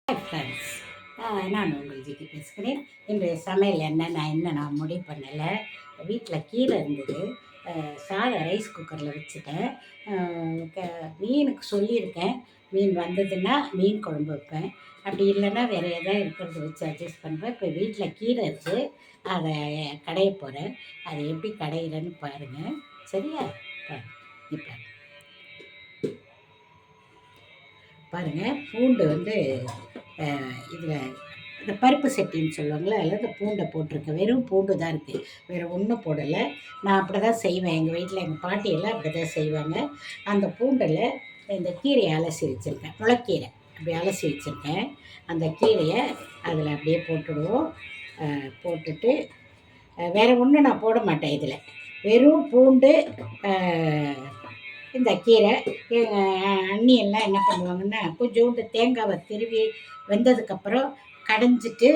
Hi friends, நான் உங்கள் ஜிகி பேசுகிறேன். இன்றைய சமையல் என்ன நான் முடிவு பண்ணலை. வீட்டில் கீரை இருந்தது. சாதம் ரைஸ் குக்கரில் வச்சுட்டேன். மீனுக்கு சொல்லியிருக்கேன். மீன் வந்ததுன்னா மீன் குழம்பு வைப்பேன். அப்படி இல்லைன்னா வேறு எதாவது இருக்கிறத வச்சு அட்ஜஸ்ட் பண்ணுவேன். இப்போ வீட்டில் கீரை இருக்குது, அதை கடைய போகிறேன். அதை எப்படி கடையிறேன்னு பாருங்கள். சரியா? இப்போ பாருங்கள், பூண்டு வந்து இதில் இந்த பருப்பு சட்டின்னு சொல்லுவாங்களே, அதில் இந்த பூண்டை போட்டிருக்கேன். வெறும் பூண்டு தான் இருக்குது, வேறு ஒன்றும் போடலை. நான் அப்படி தான் செய்வேன். எங்கள் வீட்டில் எங்கள் பாட்டியெல்லாம் அப்படி தான் செய்வாங்க. அந்த பூண்டில் இந்த கீரையை அலசி வச்சுருக்கேன். முளைக்கீரை அப்படி அலசி வச்சுருக்கேன். அந்த கீரையை அதில் அப்படியே போட்டுடுவோம். போட்டுட்டு வேறு ஒன்றும் நான் போட மாட்டேன். இதில் வெறும் பூண்டு, இந்த கீரை. அண்ணி எல்லாம் என்ன பண்ணுவாங்கன்னா, கொஞ்சோண்டு தேங்காவை திருவி வெந்ததுக்கப்புறம் கடைஞ்சிட்டு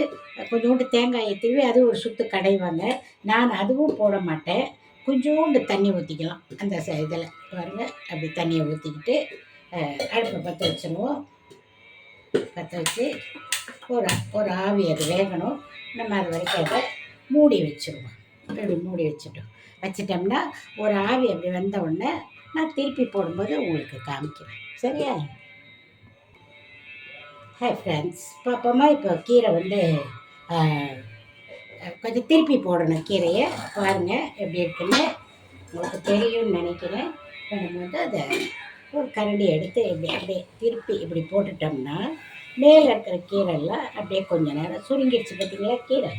கொஞ்சோண்டு தேங்காயை திருவி அது ஒரு சுற்று கடைவாங்க. நான் அதுவும் போட மாட்டேன். கொஞ்சோண்டு தண்ணி ஊற்றிக்கலாம். அந்த இதில் பாருங்கள், அப்படி தண்ணியை ஊற்றிக்கிட்டு அடுப்பை பற்ற வச்சுருவோம். பற்ற வச்சு ஒரு ஆவி அது வேகணும். நம்ம அது வரைக்கும் அதை மூடி வச்சுருவோம். அப்படி மூடி வச்சிட்டோம்னா ஒரு ஆவி அப்படி வந்த உடனே நான் திருப்பி போடும்போது உங்களுக்கு காமிக்கிறேன். சரியா? ஹாய் ஃப்ரெண்ட்ஸ், பார்ப்போமா? இப்போ கீரை வந்து கொஞ்சம் திருப்பி போடணும். கீரையை பாருங்கள் எப்படி இருக்குன்னு உங்களுக்கு தெரியும்னு நினைக்கிறேன். பண்ணும்போது அதை ஒரு கரண்டி எடுத்து அப்படியே திருப்பி இப்படி போட்டுட்டோம்னா மேலே இருக்கிற கீரைலாம் அப்படியே கொஞ்சம் நேரம் சுருங்கிடுச்சு. பார்த்தீங்களா? கீரை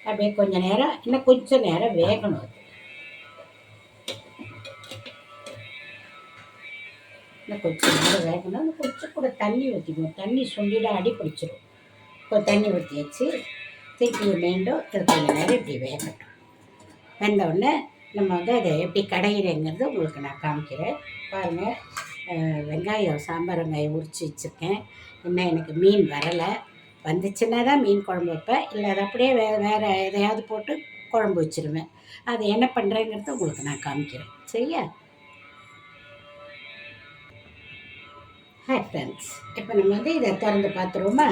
அப்படியே கொஞ்சம் நேரம், இன்னும் கொஞ்சம் நேரம் வேகணும். இன்னும் கொஞ்சம் நேரம் வேகணும். கொஞ்சம் கூட தண்ணி ஊற்றிக்கணும். தண்ணி சொல்லிட அடி பிடிச்சிடும். கொஞ்சம் தண்ணி ஊற்றி வச்சு திருப்பி மீண்டும் அது கொஞ்சம் நேரம் இப்படி வேகட்டும். வெந்தவுடனே நம்ம வந்து அதை எப்படி கடையிறேங்கிறது உங்களுக்கு நான் காமிக்கிறேன். பாருங்கள், வெங்காயம் சாம்பார் வெங்காயம் உரித்து வச்சுருக்கேன். இன்னும் எனக்கு மீன் வரலை. வந்துச்சுன்னா தான் மீன் குழம்பு வைப்பேன். இல்லை அது அப்படியே வேறு எதையாவது போட்டு குழம்பு வச்சுருவேன். அது என்ன பண்ணுறேங்கிறது உங்களுக்கு நான் காமிக்கிறேன். சரியா? ஹாய் ஃப்ரெண்ட்ஸ், இப்போ நம்ம வந்து இதை திறந்து பார்த்துருவோமா?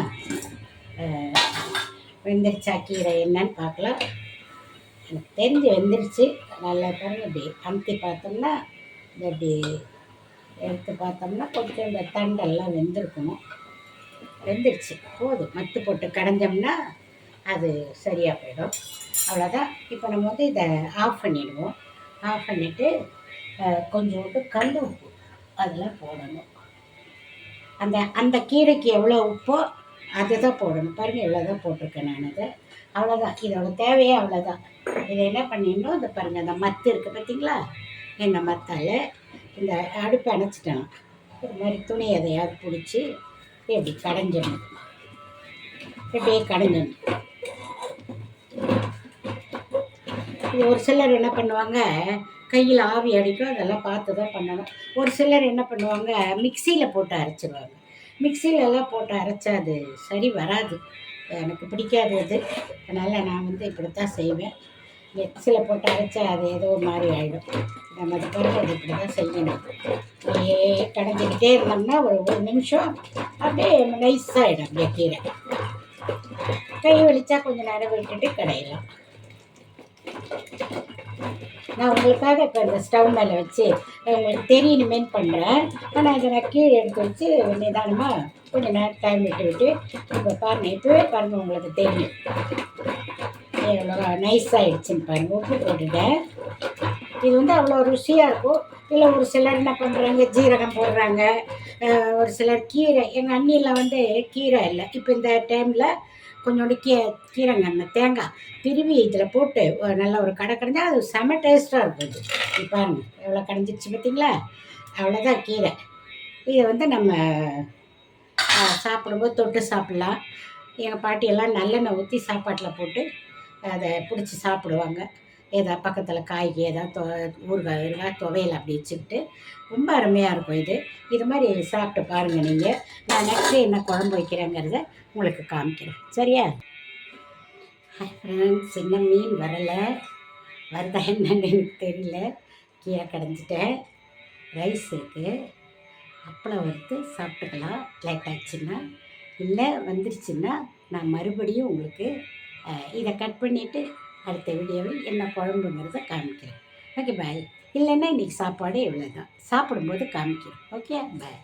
வெந்துருச்சா கீரை என்னன்னு பார்க்கலாம். எனக்கு தெரிஞ்சு வெந்துருச்சு. நல்லா பாருங்கள், இப்படி அமுத்தி பார்த்தோம்னா இந்த இப்படி எடுத்து பார்த்தோம்னா கொஞ்சம் இந்த தண்டெல்லாம் வெந்திருக்கணும். வெந்துருச்சு, போதும். மத்து போட்டு கடைஞ்சோம்னா அது சரியாக போயிடும். அவ்வளோதான். இப்போ நம்ம வந்து இதை ஆஃப் பண்ணிடுவோம். ஆஃப் பண்ணிவிட்டு கொஞ்சோண்டு கல் உப்பு அதில் போடணும். அந்த கீரைக்கு எவ்வளோ உப்போ அதை தான் போடணும். பாருங்கள், இவ்வளோ தான் போட்டிருக்கேன் நான். அதை அவ்வளோதான். இதோட தேவையே அவ்வளோதான். இதை என்ன பண்ணிடணும், இந்த பாருங்கள், அந்த மத்து இருக்குது பார்த்தீங்களா? இந்த மத்தால் இந்த அடுப்பை அணைச்சிட்டேன். ஒரு மாதிரி துணி எதையாவது பிடிச்சி இப்படி கடைஞ்சிடணும். இப்படியே கடைஞ்சிடணும். இது ஒரு சிலர் என்ன பண்ணுவாங்க, கையில் ஆவி அடிக்கும். அதெல்லாம் பார்த்து தான் பண்ணணும். ஒரு சிலர் என்ன பண்ணுவாங்க, மிக்சியில் போட்டு அரைச்சிடுவாங்க. மிக்சிலெல்லாம் போட்டு அரைச்சா அது சரி வராது. எனக்கு பிடிக்காது அது. அதனால் நான் வந்து இப்படித்தான் செய்வேன். மிக்சியில் போட்டு அரைச்சா அது ஏதோ ஒரு மாதிரி ஆகிடும். நம்ம அது பிறகு அது இப்படி தான் செய்யணும். அப்படியே கடைஞ்சிக்கிட்டே இருந்தோம்னா ஒரு நிமிஷம் அப்படியே நைஸாகிடும். அப்படியே கீரை கை வலிச்சா கொஞ்சம் நேரம் விட்டுட்டு கடையலாம். நான் உங்களுக்காக இப்போ இந்த ஸ்டவ் மேலே வச்சு உங்களுக்கு தெரியணுமேன்னு பண்ணுறேன். ஆனால் இதை நான் கீழே எடுத்து வச்சு நிதானமாக கொஞ்சம் நேரம் டைம் விட்டு இப்போ பாருங்கள். இப்போவே பாருங்கள், உங்களுக்கு தெரியும் எவ்வளோ நைஸாகிடுச்சின்னு பாருங்கள். உப்பு போட்டுட்டேன். இது வந்து அவ்வளோ ருசியாக இருக்கும். இல்லை ஒரு சிலர் என்ன பண்ணுறாங்க, ஜீரகம் போடுறாங்க. ஒரு சிலர் கீரை, எங்கள் அண்ணியில் வந்து கீரை இல்லை. இப்போ இந்த டைமில் கொஞ்சோண்டு கீரைங்க தேங்காய் திருவி இதில் போட்டு நல்லா ஒரு கடை கடைஞ்சா அது செம டேஸ்ட்டாக இருக்கும். இது பாருங்கள் எவ்வளோ கடைஞ்சிடுச்சு பார்த்தீங்களா? அவ்வளோதான் கீரை. இதை வந்து நம்ம சாப்பிடும்போது தொட்டு சாப்பிட்லாம். எங்கள் பாட்டியெல்லாம் நல்லெண்ணெய் ஊற்றி சாப்பாட்டில் போட்டு அதை பிடிச்சி சாப்பிடுவாங்க. ஏதாவது பக்கத்தில் காய்கறி ஏதாவது ஊறுகாய் துவையல் அப்படி வச்சுக்கிட்டு ரொம்ப அருமையாக இருக்கும். இது மாதிரி சாப்பிட்டு பாருங்கள் நீங்கள். நான் நெக்ஸ்ட்டு என்ன குழம்பு வைக்கிறேங்கிறத உங்களுக்கு காமிக்கிறேன். சரியா? ஹாய் ஃப்ரெண்ட்ஸ், இன்னும் மீன் வரலை. வருதா என்னன்னு எனக்கு தெரியல. கீரை கடைஞ்சிட்டேன். ரைஸ் இருக்குது. அப்பளம் வறுத்து சாப்பிட்டுக்கலாம் லேட் ஆச்சுன்னா. இல்லை வந்துருச்சுன்னா நான் மறுபடியும் உங்களுக்கு இதை கட் பண்ணிவிட்டு அடுத்த வீடியோவில் என்ன குழம்புங்கிறத காமிக்கிறேன். Okay bye. இல்லைன்னா இன்றைக்கி சாப்பாடு இவ்வளோ தான். சாப்பிடும்போது காமிக்கிறேன். Okay bye.